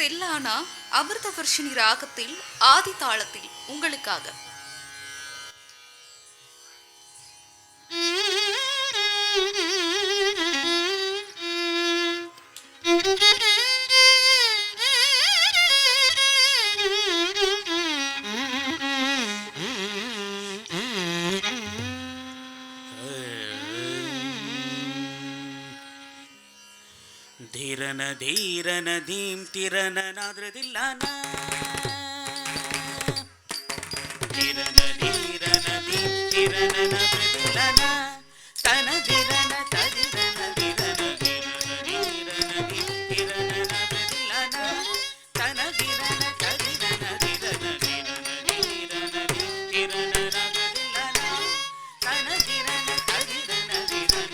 தில்லானா அமிர்தவர்ஷினி ராகத்தில் ஆதி தாளத்தில் உங்களுக்காக. ಧೀರನ ಧೀರನ ಧೀಂ ತಿರನನಾದ್ರದಿಲ್ಲನ ಧೀರನ ಧೀರನ ಧೀಂ ತಿರನನಾದ್ರದಿಲ್ಲನ ತನ ಧೀರನ ತದಿರನ ಧೀರನ ಧೀರನ ಧೀಂ ತಿರನನಾದ್ರದಿಲ್ಲನ ತನ ಧೀರನ ತದಿರನ ಧೀರನ ಧೀರನ ಧೀಂ ತಿರನನಾದ್ರದಿಲ್ಲನ ತನ ಧೀರನ ತದಿರನ ಧೀರನ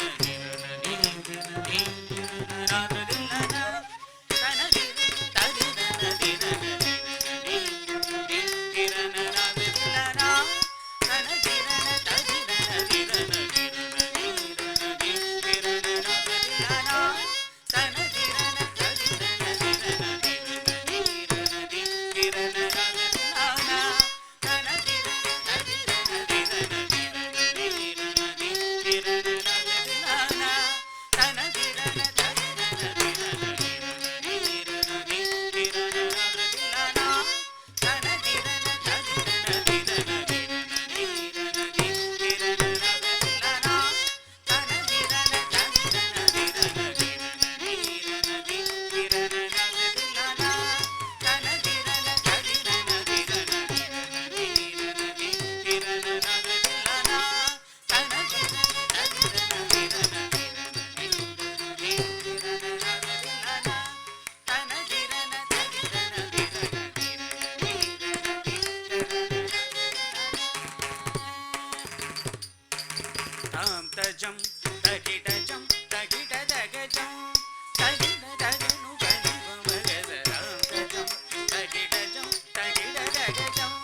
தஜம் தகிடஜம் தகிடதகஜம் தகிடதகனு கலிவமகதரம் தஜம் தகிடஜம் தகிடதகஜம்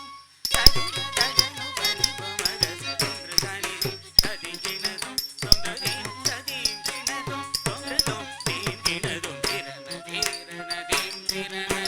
தகிடதகனு கலிவமகதரம் ருதனி ததிகினதும் சுந்தரீம் சதீம் கினதும் சுந்தரம் தீம் கினதும் திரன தீரன தீம் திரன